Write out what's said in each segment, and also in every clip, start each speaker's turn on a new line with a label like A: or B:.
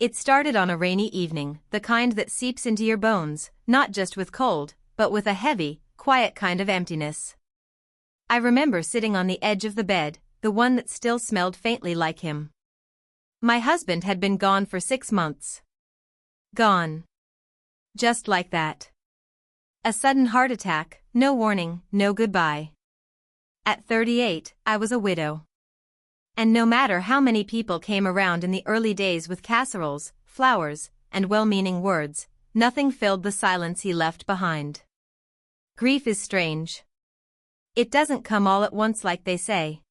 A: It started on a rainy evening, the kind that seeps into your bones, not just with cold, but with a heavy, quiet kind of emptiness. I remember sitting on the edge of the bed, the one that still smelled faintly like him. My husband had been gone for 6 months. Gone. Just like that. A sudden heart attack, no warning, no goodbye. At 38, I was a widow. And no matter how many people came around in the early days with casseroles, flowers, and well-meaning words, nothing filled the silence he left behind. Grief is strange. It doesn't come all at once like they say.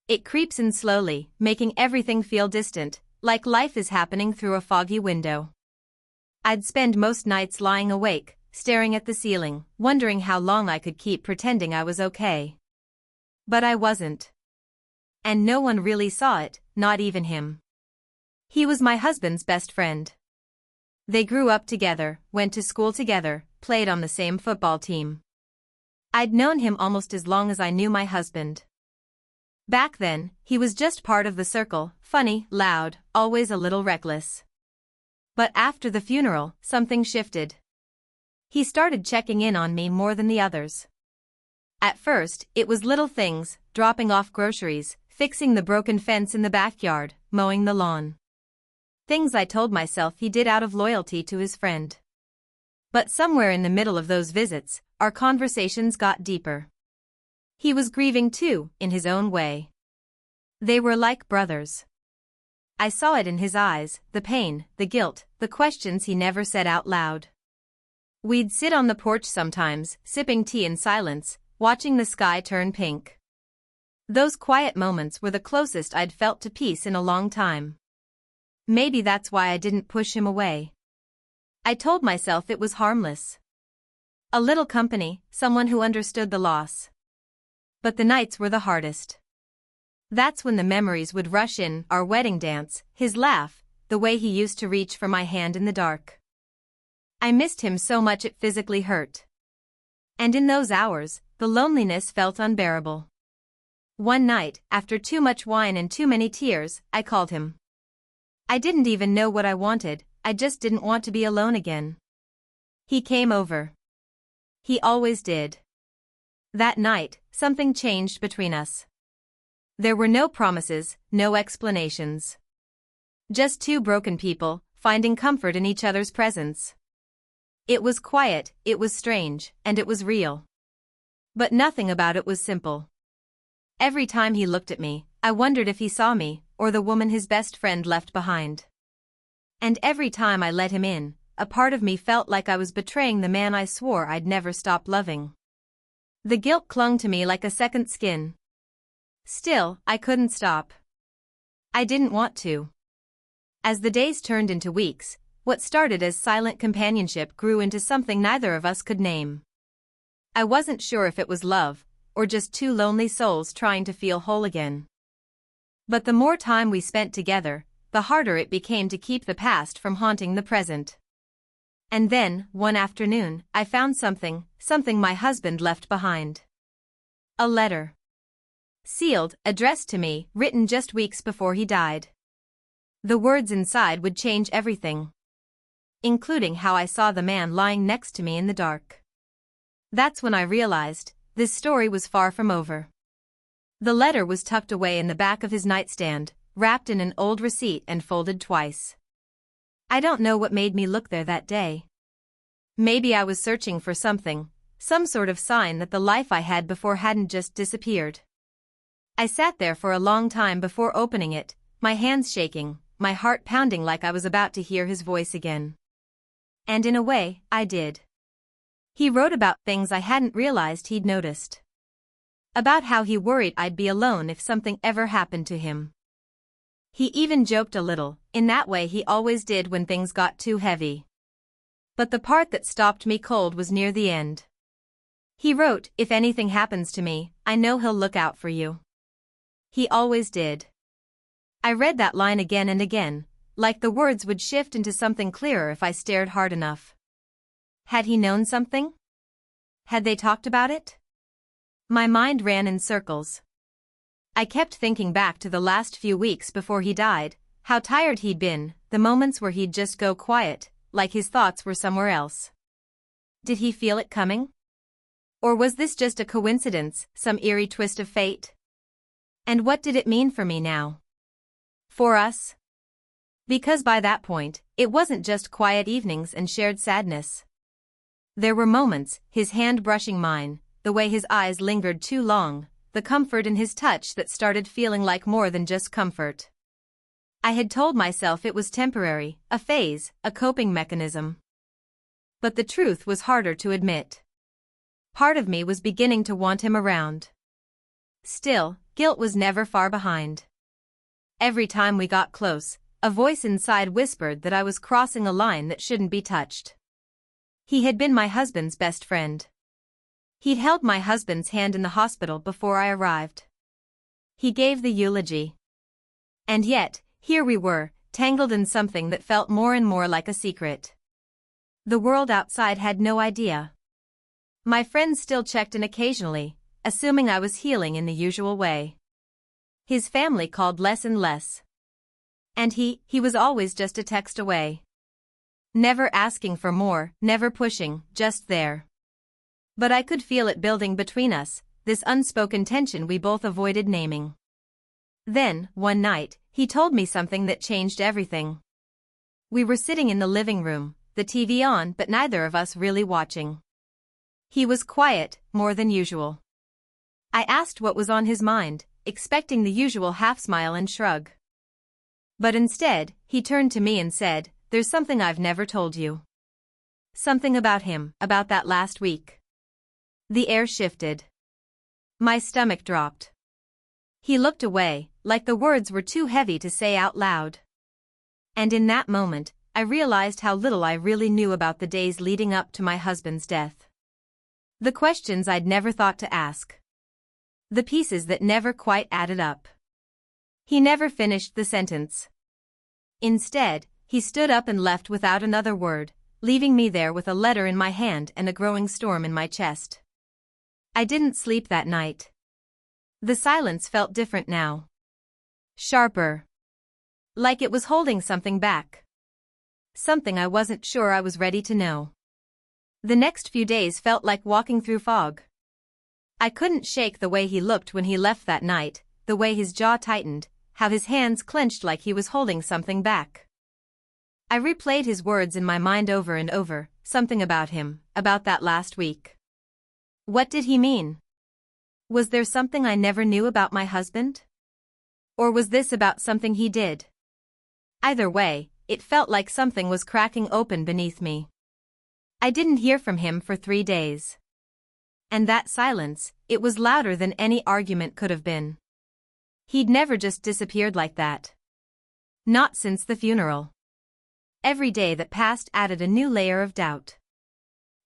A: It creeps in slowly, making everything feel distant, like life is happening through a foggy window. I'd spend most nights lying awake, staring at the ceiling, wondering how long I could keep pretending I was okay. But I wasn't. And no one really saw it, not even him. He was my husband's best friend. They grew up together, went to school together, played on the same football team. I'd known him almost as long as I knew my husband. Back then, he was just part of the circle, funny, loud, always a little reckless. But after the funeral, something shifted. He started checking in on me more than the others. At first, it was little things, dropping off groceries, fixing the broken fence in the backyard, mowing the lawn. Things I told myself he did out of loyalty to his friend. But somewhere in the middle of those visits, our conversations got deeper. He was grieving too, in his own way. They were like brothers. I saw it in his eyes, the pain, the guilt, the questions he never said out loud. We'd sit on the porch sometimes, sipping tea in silence, watching the sky turn pink. Those quiet moments were the closest I'd felt to peace in a long time. Maybe that's why I didn't push him away. I told myself it was harmless. A little company, someone who understood the loss. But the nights were the hardest. That's when the memories would rush in, our wedding dance, his laugh, the way he used to reach for my hand in the dark. I missed him so much it physically hurt. And in those hours, the loneliness felt unbearable. One night, after too much wine and too many tears, I called him. I didn't even know what I wanted, I just didn't want to be alone again. He came over. He always did. That night, something changed between us. There were no promises, no explanations. Just two broken people, finding comfort in each other's presence. It was quiet, it was strange, and it was real. But nothing about it was simple. Every time he looked at me, I wondered if he saw me, or the woman his best friend left behind. And every time I let him in, a part of me felt like I was betraying the man I swore I'd never stop loving. The guilt clung to me like a second skin. Still, I couldn't stop. I didn't want to. As the days turned into weeks, what started as silent companionship grew into something neither of us could name. I wasn't sure if it was love, or just two lonely souls trying to feel whole again. But the more time we spent together, the harder it became to keep the past from haunting the present. And then, one afternoon, I found something my husband left behind. A letter. Sealed, addressed to me, written just weeks before he died. The words inside would change everything. Including how I saw the man lying next to me in the dark. That's when I realized, this story was far from over. The letter was tucked away in the back of his nightstand, wrapped in an old receipt and folded twice. I don't know what made me look there that day. Maybe I was searching for something, some sort of sign that the life I had before hadn't just disappeared. I sat there for a long time before opening it, my hands shaking, my heart pounding like I was about to hear his voice again. And in a way, I did. He wrote about things I hadn't realized he'd noticed. About how he worried I'd be alone if something ever happened to him. He even joked a little, in that way he always did when things got too heavy. But the part that stopped me cold was near the end. He wrote, "If anything happens to me, I know he'll look out for you." He always did. I read that line again and again, like the words would shift into something clearer if I stared hard enough. Had he known something? Had they talked about it? My mind ran in circles. I kept thinking back to the last few weeks before he died, how tired he'd been, the moments where he'd just go quiet, like his thoughts were somewhere else. Did he feel it coming? Or was this just a coincidence, some eerie twist of fate? And what did it mean for me now? For us? Because by that point, it wasn't just quiet evenings and shared sadness. There were moments, his hand brushing mine, the way his eyes lingered too long, the comfort in his touch that started feeling like more than just comfort. I had told myself it was temporary, a phase, a coping mechanism. But the truth was harder to admit. Part of me was beginning to want him around. Still, guilt was never far behind. Every time we got close, a voice inside whispered that I was crossing a line that shouldn't be touched. He had been my husband's best friend. He'd held my husband's hand in the hospital before I arrived. He gave the eulogy. And yet, here we were, tangled in something that felt more and more like a secret. The world outside had no idea. My friends still checked in occasionally, assuming I was healing in the usual way. His family called less and less. And he was always just a text away. Never asking for more, never pushing, just there. But I could feel it building between us, this unspoken tension we both avoided naming. Then, one night, he told me something that changed everything. We were sitting in the living room, the TV on but neither of us really watching. He was quiet, more than usual. I asked what was on his mind, expecting the usual half-smile and shrug. But instead, he turned to me and said, "There's something I've never told you. Something about him, about that last week." The air shifted. My stomach dropped. He looked away, like the words were too heavy to say out loud. And in that moment, I realized how little I really knew about the days leading up to my husband's death. The questions I'd never thought to ask. The pieces that never quite added up. He never finished the sentence. Instead, he stood up and left without another word, leaving me there with a letter in my hand and a growing storm in my chest. I didn't sleep that night. The silence felt different now. Sharper. Like it was holding something back. Something I wasn't sure I was ready to know. The next few days felt like walking through fog. I couldn't shake the way he looked when he left that night, the way his jaw tightened, how his hands clenched like he was holding something back. I replayed his words in my mind over and over, something about him, about that last week. What did he mean? Was there something I never knew about my husband? Or was this about something he did? Either way, it felt like something was cracking open beneath me. I didn't hear from him for 3 days. And that silence, it was louder than any argument could have been. He'd never just disappeared like that. Not since the funeral. Every day that passed added a new layer of doubt.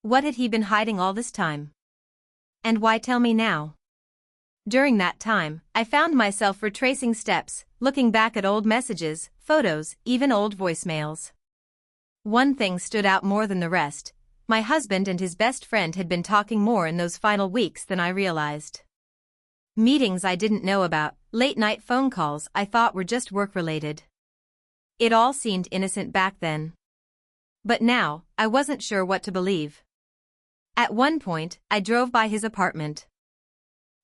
A: What had he been hiding all this time? And why tell me now? During that time, I found myself retracing steps, looking back at old messages, photos, even old voicemails. One thing stood out more than the rest. My husband and his best friend had been talking more in those final weeks than I realized. Meetings I didn't know about, late-night phone calls I thought were just work-related. It all seemed innocent back then. But now, I wasn't sure what to believe. At one point, I drove by his apartment.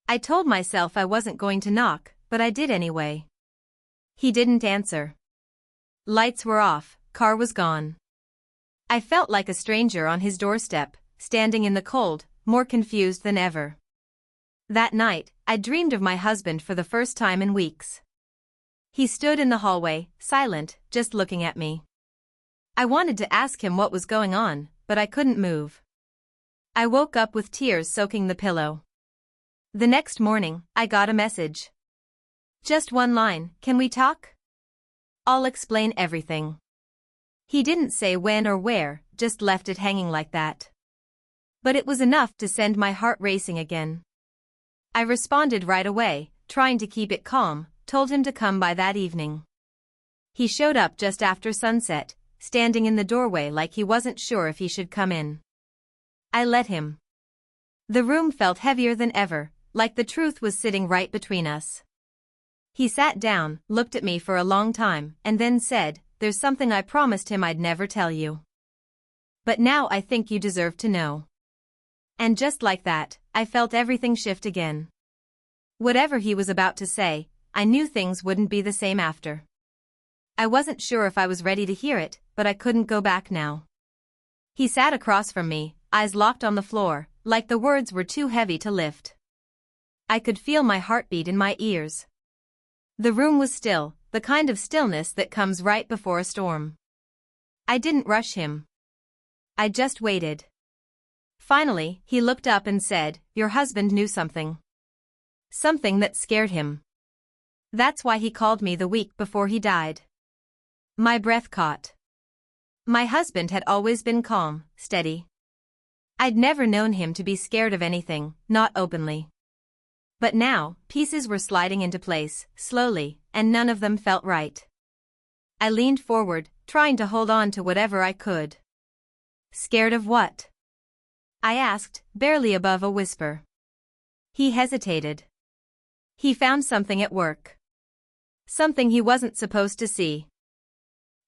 A: I told myself I wasn't going to knock, but I did anyway. He didn't answer. Lights were off, car was gone. I felt like a stranger on his doorstep, standing in the cold, more confused than ever. That night, I dreamed of my husband for the first time in weeks. He stood in the hallway, silent, just looking at me. I wanted to ask him what was going on, but I couldn't move. I woke up with tears soaking the pillow. The next morning, I got a message. Just one line, "Can we talk?" I'll explain everything. He didn't say when or where, just left it hanging like that. But it was enough to send my heart racing again. I responded right away, trying to keep it calm, told him to come by that evening. He showed up just after sunset, standing in the doorway like he wasn't sure if he should come in. I let him. The room felt heavier than ever, like the truth was sitting right between us. He sat down, looked at me for a long time, and then said, there's something I promised him I'd never tell you. But now I think you deserve to know." And just like that, I felt everything shift again. Whatever he was about to say, I knew things wouldn't be the same after. I wasn't sure if I was ready to hear it, but I couldn't go back now. He sat across from me, eyes locked on the floor, like the words were too heavy to lift. I could feel my heartbeat in my ears. The room was still, the kind of stillness that comes right before a storm. I didn't rush him. I just waited. Finally, he looked up and said, "Your husband knew something. Something that scared him. That's why he called me the week before he died." My breath caught. My husband had always been calm, steady. I'd never known him to be scared of anything, not openly. But now, pieces were sliding into place, slowly, and none of them felt right. I leaned forward, trying to hold on to whatever I could. "Scared of what?" I asked, barely above a whisper. He hesitated. He found something at work. Something he wasn't supposed to see.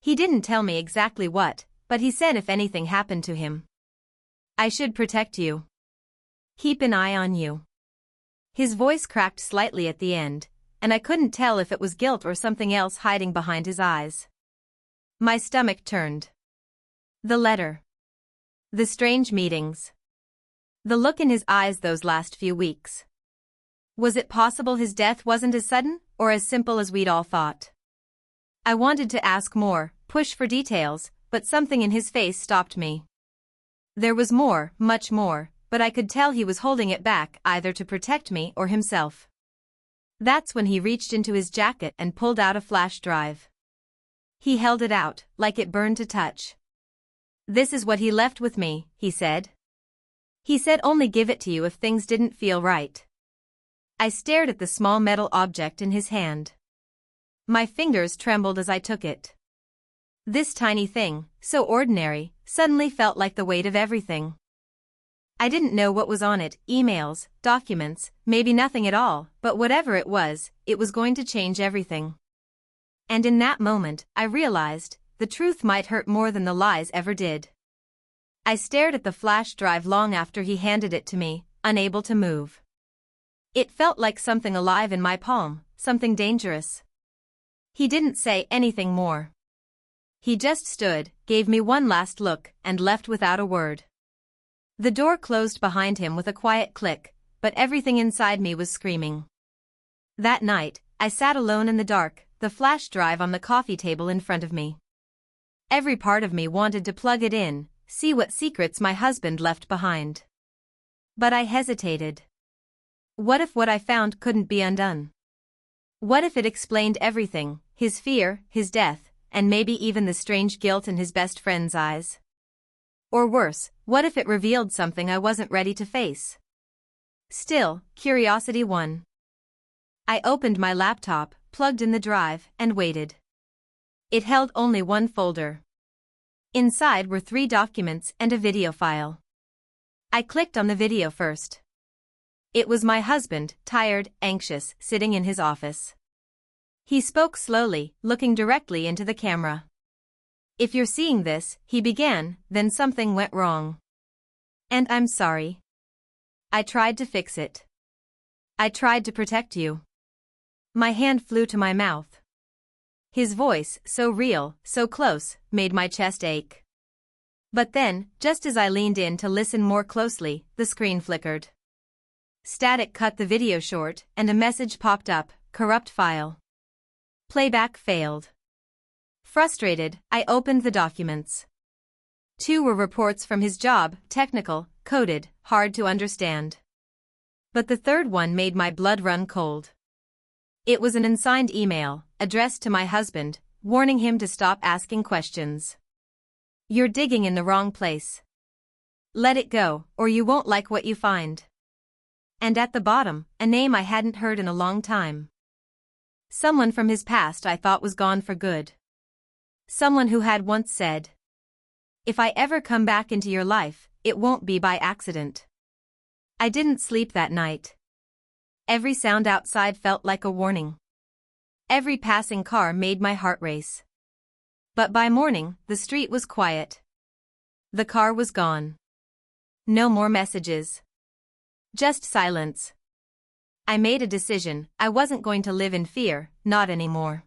A: He didn't tell me exactly what, but he said if anything happened to him, I should protect you. Keep an eye on you. His voice cracked slightly at the end, and I couldn't tell if it was guilt or something else hiding behind his eyes. My stomach turned. The letter. The strange meetings. The look in his eyes those last few weeks. Was it possible his death wasn't as sudden, or as simple as we'd all thought? I wanted to ask more, push for details, but something in his face stopped me. There was more, much more, but I could tell he was holding it back either to protect me or himself. That's when he reached into his jacket and pulled out a flash drive. He held it out, like it burned to touch. "This is what he left with me," he said. "He said only give it to you if things didn't feel right." I stared at the small metal object in his hand. My fingers trembled as I took it. This tiny thing, so ordinary, suddenly felt like the weight of everything. I didn't know what was on it, emails, documents, maybe nothing at all, but whatever it was going to change everything. And in that moment, I realized, the truth might hurt more than the lies ever did. I stared at the flash drive long after he handed it to me, unable to move. It felt like something alive in my palm, something dangerous. He didn't say anything more. He just stood, gave me one last look, and left without a word. The door closed behind him with a quiet click, but everything inside me was screaming. That night, I sat alone in the dark, the flash drive on the coffee table in front of me. Every part of me wanted to plug it in, see what secrets my husband left behind. But I hesitated. What if what I found couldn't be undone? What if it explained everything, his fear, his death, and maybe even the strange guilt in his best friend's eyes? Or worse, what if it revealed something I wasn't ready to face? Still, curiosity won. I opened my laptop, plugged in the drive, and waited. It held only one folder. Inside were 3 documents and a video file. I clicked on the video first. It was my husband, tired, anxious, sitting in his office. He spoke slowly, looking directly into the camera. "If you're seeing this," he began, "then something went wrong. And I'm sorry. I tried to fix it. I tried to protect you." My hand flew to my mouth. His voice, so real, so close, made my chest ache. But then, just as I leaned in to listen more closely, the screen flickered. Static cut the video short, and a message popped up, "Corrupt file. Playback failed." Frustrated, I opened the documents. 2 were reports from his job, technical, coded, hard to understand. But the 3rd one made my blood run cold. It was an unsigned email, addressed to my husband, warning him to stop asking questions. "You're digging in the wrong place. Let it go, or you won't like what you find." And at the bottom, a name I hadn't heard in a long time. Someone from his past I thought was gone for good. Someone who had once said, "If I ever come back into your life, it won't be by accident." I didn't sleep that night. Every sound outside felt like a warning. Every passing car made my heart race. But by morning, the street was quiet. The car was gone. No more messages. Just silence. I made a decision. I wasn't going to live in fear, not anymore.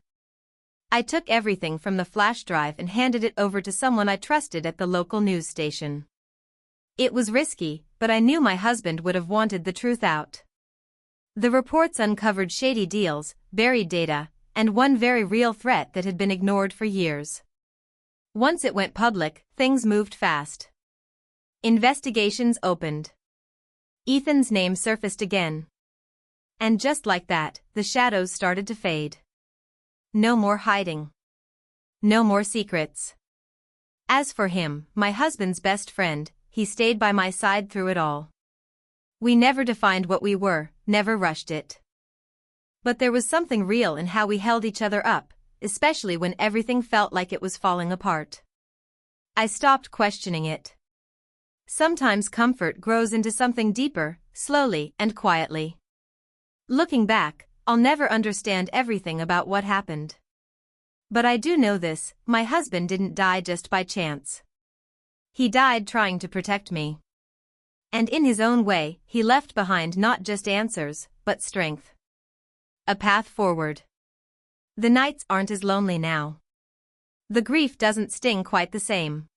A: I took everything from the flash drive and handed it over to someone I trusted at the local news station. It was risky, but I knew my husband would have wanted the truth out. The reports uncovered shady deals, buried data, and one very real threat that had been ignored for years. Once it went public, things moved fast. Investigations opened. Ethan's name surfaced again. And just like that, the shadows started to fade. No more hiding. No more secrets. As for him, my husband's best friend, he stayed by my side through it all. We never defined what we were, never rushed it. But there was something real in how we held each other up, especially when everything felt like it was falling apart. I stopped questioning it. Sometimes comfort grows into something deeper, slowly and quietly. Looking back, I'll never understand everything about what happened. But I do know this: my husband didn't die just by chance. He died trying to protect me. And in his own way, he left behind not just answers, but strength. A path forward. The nights aren't as lonely now. The grief doesn't sting quite the same.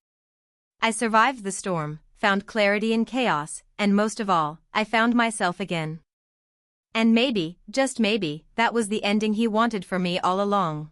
A: I survived the storm, found clarity in chaos, and most of all, I found myself again. And maybe, just maybe, that was the ending he wanted for me all along.